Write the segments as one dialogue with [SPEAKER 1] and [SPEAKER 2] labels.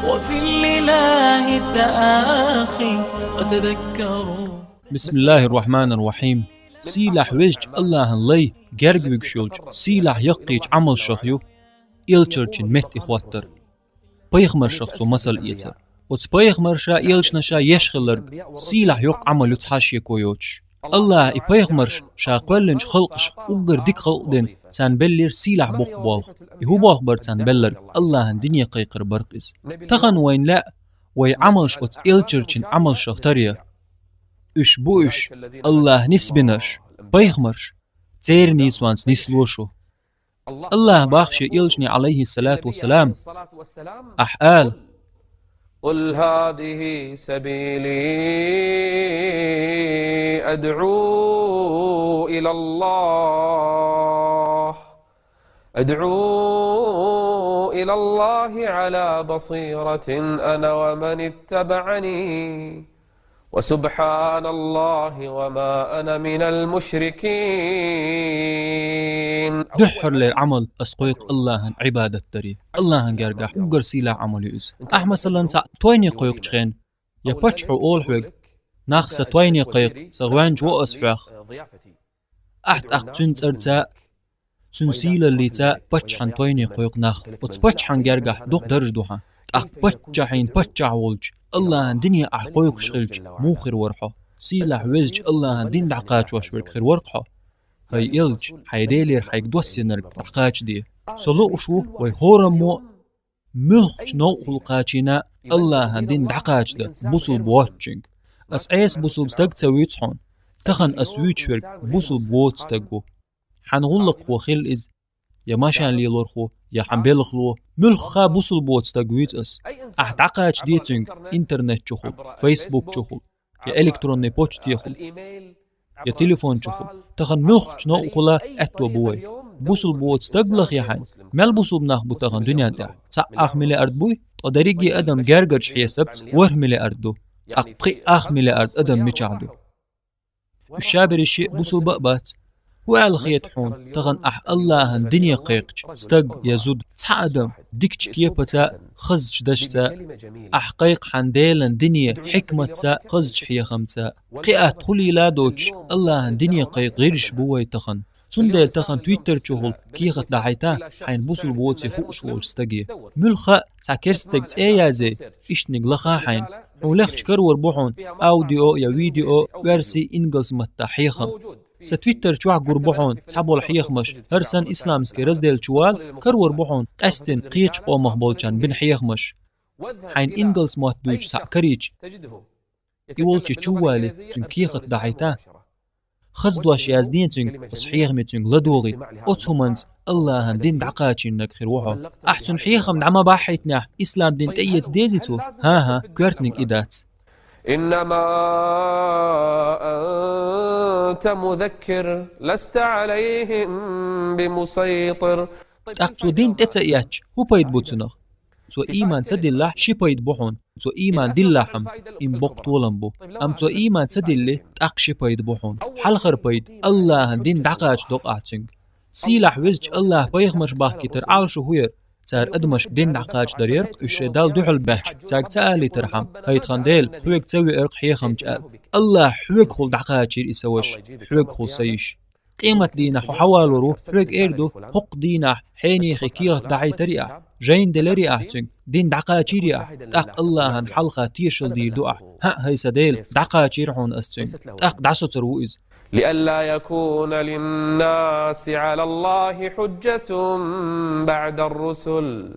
[SPEAKER 1] وفي الإله تآخي وتذكروا.
[SPEAKER 2] بسم الله الرحمن الرحيم. سيلح وجج الله لي جرجوج شولج سيلح يقيج عمل شخيو إلشرچن مت إخواتر بيخمر شخصو مسل إيتر وتس بيخمر شا إلش نشا يشخلرج سيلح يق عمل يتحاشي كويوش الله بيخمر شا قولنج خلقش أقر ديك خلقدن تان بلير سيلح بوق بالغ يهو بالغ بر تان بلر الله الدنيا قيقر برقز تخن وين لا وي عملش وتس إلشرچن عمل شختريا اش بوش الله نسبنش بيخمرش تير نيسوانس نسلوشو الله باخشي إلشني عليه الصلاة والسلام أحقال
[SPEAKER 3] قل هذه سبيلي أدعو إلى الله على بصيرة أنا ومن اتبعني وسبحان الله وما أنا من المشركين.
[SPEAKER 2] دحر للعمل أسقيق الله عبادة تري الله جرجح وقر سيلا عمل يؤز أحمد صلى تويني قيق تخين يبتشحو أول حق ناخس تويني قيق سغوان جو أسحوخ أحت أقتنت أرتاء تنسيل اللي تاء بتشحن تويني قيق ناخ وتبتشحن جرجح دوق درج دوحا أق بتشحين بتشع ولج الله الدنيا أحقويك شغلج مو خير ورحه سيلح وزج الله الدين دعقاج وشورك خير ورقه هاي إلج حيديلير حيك دوسينر دعقاج دي سلو شو ويخورمو ملخش نو خلقاتينا الله الدين دعقاج ده بوصل بواتشنج أسعيس بوصل بستق تسويتحون تخن أسويتشورك بوصل بواتستقو حنغلق وخيل إز يا ماشان لي لورخو يا حنبيل خلو ملخا بوصل بوت تاغويت اس احتقاج ديتنج انترنت تشخل فيسبوك تشخل يا الكتروني بوتش تيخل يا تليفون تشخل تخن ملخ شنو خلا اتو بوي بوصل بوت تاغلخ يا حن مال بوصل بناخ بتغن دنيا تاع صاخ مليار بوي قدريجي ادم جرجرش حسبت ور ملياردو اقي اخ مليار ادم مچادو الشابر الشيء بوصل بقبات وعلى خيط حون تغن الله الدنيا قيقش استق يزود تعدم ديكش كيبتا خزج دشتا قيق حنديل الدنيا حكمتا خزج حيا خمتا قيقات خلي لا دوتش الله الدنيا قيق غيرش بوي تخن تندل تخن تويتر تشغل كيخت دعيتا حين بوصل بوتي خوش ورستقي ملخا تاكرستق تايازي اشنق لخا حين ولخش كرور بوحون اوديو يا فيديو ورسي انجلز متا حيخم ستويتر شوع قربحون تحبوا الحيخ مش هرسن إسلامسكي رزديل شوال كرور بحون قستن قيتش قو مخبولشان بن حيخ مش حين إنجلز موت دوش سع كريج يولشي شوالي تن كيخت دعيتا خزدواش يازدين تن صحيخ متن لدوغي أتهمنز الله دين دعقاتشين نكخير وحو أحسن حيخم دعما باحيتنا إسلام دين تأيت ديزيتو ها كورتنك إدات
[SPEAKER 3] إنما أنت مذكر لست عليهم بمسيطر.
[SPEAKER 2] أقصو دين تتأياتش هو بايد بوتنخ تو إيمان سدله شي بايد بوحون تو إيمان دلهم إن بوقت ولنبو أم تو إيمان سدله أقشي بايد بوحون حلخر بايد الله دين دعقاج دوق أعتنج سيلح وزج الله بايخمش باحكي تر عالشو هوير تار أدمش دين دعقاج دريرق إشدال دوحل بحش تاك تالي ترحم هايت خانديل حويك تسوي إرق حيخم جال الله حويك خل دعقاج إسوش حويك خل سيش قيمة دينا حوالو رو حويك إردو حق دينا حيني خيكيرة دعي تريع جين دلري أحتنج دين دعقاج ريع تاق الله هن حلقة تيشل دي دعا هاي سديل دعقاج يرحون أستنج تاق دعسو تروئز
[SPEAKER 3] لئلا يكون للناس على الله حجة بعد الرسل.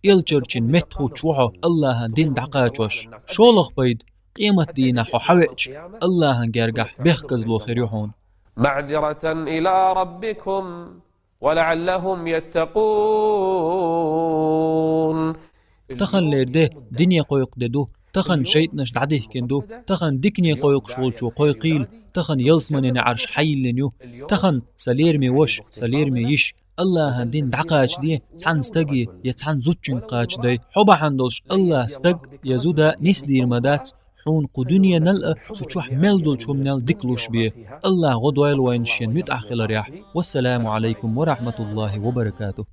[SPEAKER 2] إلشرچن متخو تشوحو الله دين دعقاجوش شولخ بيد قيمة دينا حو حويج الله جرجح بيخكزلو خيريحون
[SPEAKER 3] معذرة إلى ربكم ولعلهم يتقون.
[SPEAKER 2] تخن ليرده دنيا قويق ددو تخن شيط نش دعده كندو تخن دكني قويق شولشو قويقيل تخن يلسمن نعرش حي لنيو تخن سليرمي وش سليرمي يش الله هندين دعقاج دي تحن استقي يتحن زوجن قاج دي حبا حندلش الله استق يزودا نسدير مدات حون قدنيا نلقى سوچوح ملدل شو منال دكلوش بيه الله غدويل وينشين متأخل رياح والسلام عليكم ورحمة الله وبركاته.